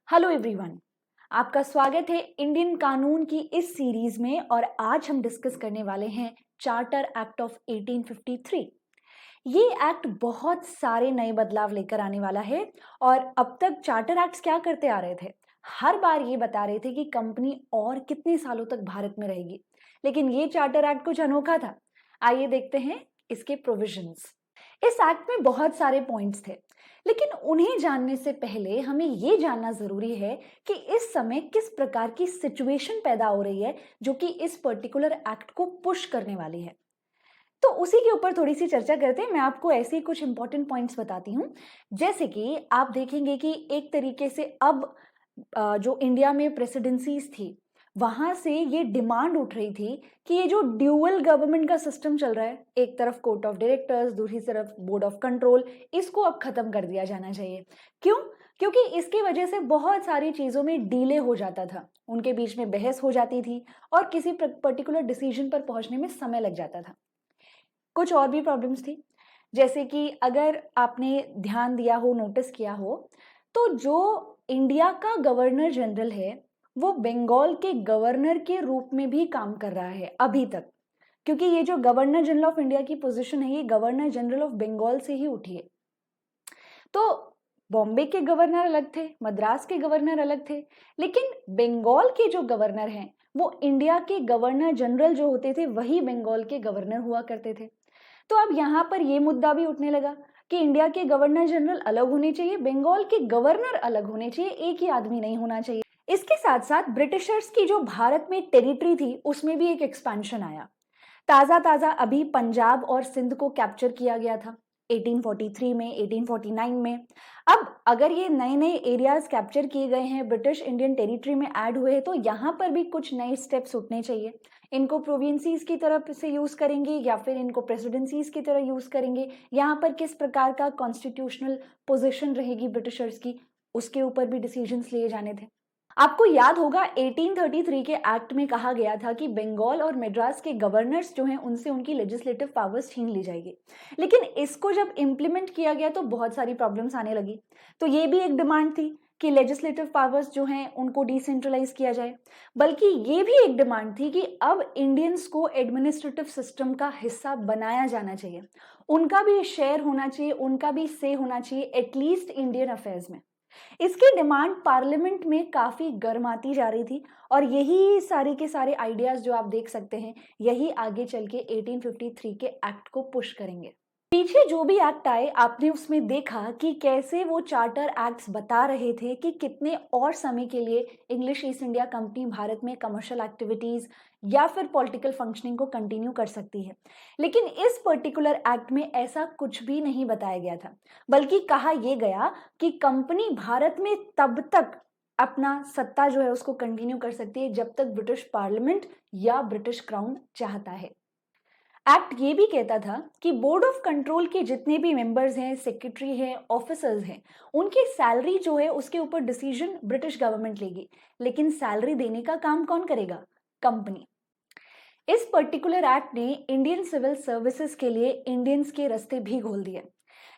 Hello everyone, आपका स्वागत है इंडियन कानून की इस सीरीज में। और आज हम डिस्कस करने वाले हैं चार्टर एक्ट ऑफ 1853। ये एक्ट बहुत सारे नए बदलाव लेकर आने वाला है। और अब तक चार्टर एक्ट्स क्या करते आ रहे थे, हर बार ये बता रहे थे कि कंपनी और कितने सालों तक भारत में रहेगी, लेकिन ये चार्टर एक्ट कुछ अनोखा था। आइए देखते हैं इसके प्रोविजंस। इस एक्ट में बहुत सारे पॉइंट्स थे, लेकिन उन्हें जानने से पहले हमें ये जानना जरूरी है कि इस समय किस प्रकार की सिचुएशन पैदा हो रही है जो कि इस पर्टिकुलर एक्ट को पुश करने वाली है। तो उसी के ऊपर थोड़ी सी चर्चा करते हैं। मैं आपको ऐसे ही कुछ इंपॉर्टेंट पॉइंट्स बताती हूँ। जैसे कि आप देखेंगे कि एक तरीके से अब जो इंडिया में प्रेसिडेंसीज थी, वहां से ये डिमांड उठ रही थी कि ये जो ड्यूअल गवर्नमेंट का सिस्टम चल रहा है, एक तरफ कोर्ट ऑफ डायरेक्टर्स, दूसरी तरफ बोर्ड ऑफ कंट्रोल, इसको अब खत्म कर दिया जाना चाहिए। क्यों? क्योंकि इसकी वजह से बहुत सारी चीजों में डिले हो जाता था, उनके बीच में बहस हो जाती थी और किसी पर्टिकुलर डिसीजन पर पहुंचने में समय लग जाता था। कुछ और भी प्रॉब्लम्स थी, जैसे कि अगर आपने ध्यान दिया हो, नोटिस किया हो, तो जो इंडिया का गवर्नर जनरल है वो बंगाल के गवर्नर के रूप में भी काम कर रहा है अभी तक। क्योंकि ये जो गवर्नर जनरल ऑफ इंडिया की पोजीशन है, ये गवर्नर जनरल ऑफ बंगाल से ही उठी है। तो बॉम्बे के गवर्नर अलग थे, मद्रास के गवर्नर अलग थे, लेकिन बंगाल के जो गवर्नर हैं वो इंडिया के गवर्नर जनरल जो होते थे वही बंगाल के गवर्नर हुआ करते थे। तो अब यहाँ पर ये मुद्दा भी उठने लगा कि इंडिया के गवर्नर जनरल अलग होने चाहिए, बंगाल के गवर्नर अलग होने चाहिए, एक ही आदमी नहीं होना चाहिए। इसके साथ साथ ब्रिटिशर्स की जो भारत में टेरिटरी थी उसमें भी एक एक्सपेंशन आया। ताजा ताजा अभी पंजाब और सिंध को कैप्चर किया गया था 1843 में, 1849 में। अब अगर ये नए नए एरियाज कैप्चर किए गए हैं, ब्रिटिश इंडियन टेरिटरी में ऐड हुए हैं, तो यहाँ पर भी कुछ नए स्टेप्स उठने चाहिए। इनको प्रोविंसीज की तरफ से यूज करेंगे या फिर इनको प्रेसिडेंसीज की तरह यूज करेंगे, यहाँ पर किस प्रकार का कॉन्स्टिट्यूशनल पोजिशन रहेगी ब्रिटिशर्स की, उसके ऊपर भी डिसीजंस लिए जाने थे। आपको याद होगा 1833 के एक्ट में कहा गया था कि बंगाल और मद्रास के गवर्नर्स जो हैं उनसे उनकी लेजिस्लेटिव पावर्स छीन ली जाएगी। लेकिन इसको जब इम्प्लीमेंट किया गया तो बहुत सारी प्रॉब्लम्स आने लगी। तो ये भी एक डिमांड थी कि लेजिस्लेटिव पावर्स जो हैं उनको डिसेंट्रलाइज किया जाए। बल्कि ये भी एक डिमांड थी कि अब इंडियंस को एडमिनिस्ट्रेटिव सिस्टम का हिस्सा बनाया जाना चाहिए, उनका भी शेयर होना चाहिए, उनका भी से होना चाहिए एटलीस्ट इंडियन अफेयर्स में। इसकी डिमांड पार्लियामेंट में काफी गर्माती जा रही थी और यही सारे के सारे आइडियाज जो आप देख सकते हैं, यही आगे चल के 1853 के एक्ट को पुश करेंगे। पीछे जो भी एक्ट आए आपने उसमें देखा कि कैसे वो चार्टर एक्ट्स बता रहे थे कि कितने और समय के लिए English east India company Bharat में कमर्शियल एक्टिविटीज या फिर पॉलिटिकल फंक्शनिंग को कंटिन्यू कर सकती है। लेकिन इस पर्टिकुलर एक्ट में ऐसा कुछ भी नहीं बताया गया था, बल्कि कहा यह गया कि कंपनी भारत में तब तक अपना सत्ता जो है उसको कंटिन्यू कर सकती है जब तक ब्रिटिश पार्लियामेंट या ब्रिटिश क्राउन चाहता है। एक्ट ये भी कहता था कि बोर्ड ऑफ कंट्रोल के जितने भी मेंबर्स हैं, सेक्रेटरी हैं, ऑफिसर्स हैं, उनकी सैलरी जो है उसके ऊपर डिसीजन ब्रिटिश गवर्नमेंट लेगी, लेकिन सैलरी देने का काम कौन करेगा? कंपनी। इस पर्टिकुलर एक्ट ने इंडियन सिविल सर्विसेज के लिए इंडियंस के रास्ते भी खोल दिए।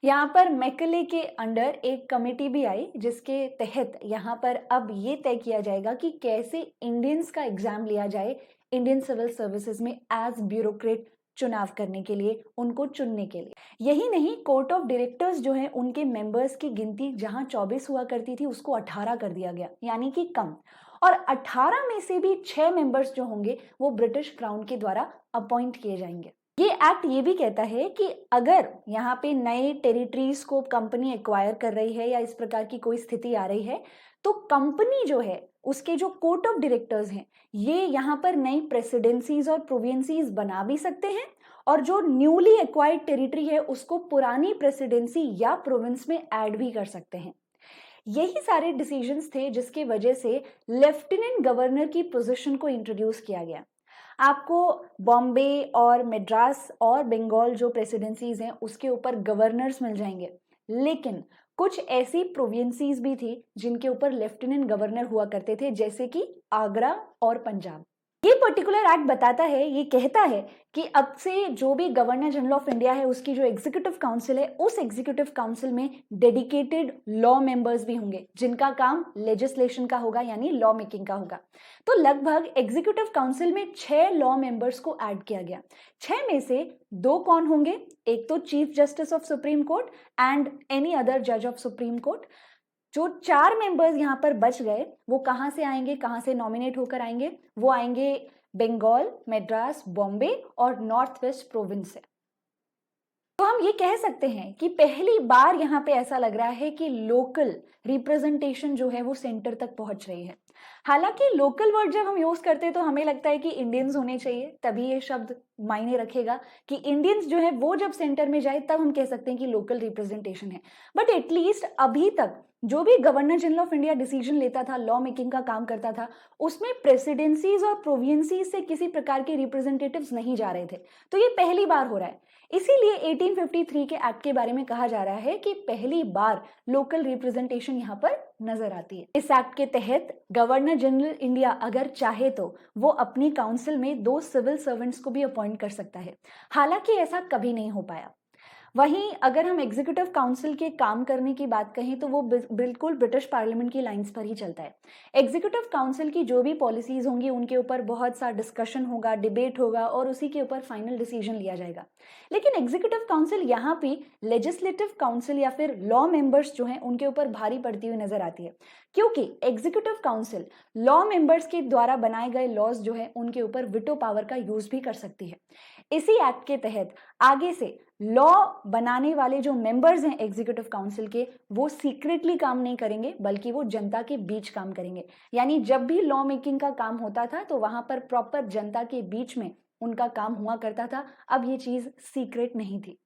यहाँ पर मैकले के अंडर एक कमेटी भी आई जिसके तहत यहाँ पर अब ये तय किया जाएगा कि कैसे इंडियंस का एग्जाम लिया जाए इंडियन सिविल सर्विसेज में एज ब्यूरोक्रेट चुनाव करने के लिए, उनको चुनने के लिए। यही नहीं, कोर्ट ऑफ डायरेक्टर्स जो है उनके मेंबर्स की गिनती जहां 24 हुआ करती थी उसको 18 कर दिया गया, यानी कि कम। और 18 में से भी 6 मेंबर्स जो होंगे वो ब्रिटिश क्राउन के द्वारा अपॉइंट किए जाएंगे। ये एक्ट ये भी कहता है कि अगर यहाँ पे नए टेरिटरीज को कंपनी एक्वायर कर रही है या इस प्रकार की कोई स्थिति आ रही है, तो कंपनी जो है उसके जो कोर्ट ऑफ डायरेक्टर्स हैं ये यहाँ पर नई प्रेसिडेंसीज और प्रोविंसीज बना भी सकते हैं, और जो न्यूली एक्वायर्ड टेरिटरी है उसको पुरानी प्रेसिडेंसी या प्रोविंस में ऐड भी कर सकते हैं। यही सारे डिसीजंस थे जिसके वजह से लेफ्टिनेंट गवर्नर की पोजीशन को इंट्रोड्यूस किया गया। आपको बॉम्बे और मद्रास और बंगाल जो प्रेसिडेंसीज हैं उसके ऊपर गवर्नर्स मिल जाएंगे, लेकिन कुछ ऐसी प्रोविंसीज भी थी जिनके ऊपर लेफ्टिनेंट गवर्नर हुआ करते थे, जैसे कि आगरा और पंजाब। ये पर्टिकुलर एक्ट बताता है, ये कहता है कि अब से जो भी गवर्नर जनरल ऑफ इंडिया है उसकी जो एग्जीक्यूटिव काउंसिल है, उस एग्जीक्यूटिव काउंसिल में डेडिकेटेड लॉ मेंबर्स भी होंगे जिनका काम लेजिस्लेशन का होगा, यानी लॉ मेकिंग का होगा। तो लगभग एग्जीक्यूटिव काउंसिल में 6 लॉ मेंबर्स को ऐड किया गया। 6 में से 2 कौन होंगे? एक तो chief justice of supreme court and any other जज ऑफ सुप्रीम कोर्ट। जो 4 मेंबर्स यहाँ पर बच गए वो कहाँ से आएंगे, कहाँ से नॉमिनेट होकर आएंगे? वो आएंगे बंगाल, मद्रास, बॉम्बे और नॉर्थ वेस्ट प्रोविंस से। तो हम ये कह सकते हैं कि पहली बार यहाँ पे ऐसा लग रहा है कि लोकल रिप्रेजेंटेशन जो है वो सेंटर तक पहुंच रही है। हालांकि लोकल वर्ड जब हम यूज करते हैं तो हमें लगता है कि इंडियंस होने चाहिए, तभी ये शब्द मायने रखेगा कि इंडियंस जो है वो जब सेंटर में जाए तब हम कह सकते हैं कि लोकल रिप्रेजेंटेशन है। बट एटलीस्ट अभी तक जो भी governor general of India decision लेता था, लॉ मेकिंग का काम करता था, उसमें प्रेसिडेंसीज और प्रोविंसीज से किसी प्रकार के रिप्रेजेंटेटिव्स नहीं जा रहे थे। तो ये पहली बार हो रहा है। इसीलिए 1853 के एक्ट के बारे में कहा जा रहा है कि पहली बार लोकल रिप्रेजेंटेशन यहाँ पर नजर आती है। इस एक्ट के तहत गवर्नर जनरल इंडिया अगर चाहे तो वो अपनी काउंसिल में 2 सिविल सर्वेंट्स को भी अपॉइंट कर सकता है। हालांकि ऐसा कभी नहीं हो पाया। वहीं अगर हम एग्जीक्यूटिव काउंसिल के काम करने की बात कहें तो वो बिल्कुल ब्रिटिश पार्लियामेंट की लाइंस पर ही चलता है। एग्जीक्यूटिव काउंसिल की जो भी पॉलिसीज होंगी उनके ऊपर बहुत सा डिस्कशन होगा, डिबेट होगा और उसी के ऊपर फाइनल डिसीजन लिया जाएगा। लेकिन एग्जीक्यूटिव काउंसिल यहाँ भी लेजिस्लेटिव काउंसिल या फिर लॉ मेंबर्स जो हैं उनके ऊपर भारी पड़ती हुई नजर आती है, क्योंकि एग्जीक्यूटिव काउंसिल लॉ मेंबर्स के द्वारा बनाए गए लॉज जो है उनके ऊपर विटो पावर का यूज भी कर सकती है। इसी एक्ट के तहत आगे से लॉ बनाने वाले जो मेंबर्स हैं एग्जीक्यूटिव काउंसिल के, वो सीक्रेटली काम नहीं करेंगे बल्कि वो जनता के बीच काम करेंगे। यानी जब भी लॉ मेकिंग का काम होता था तो वहां पर प्रॉपर जनता के बीच में उनका काम हुआ करता था। अब ये चीज सीक्रेट नहीं थी।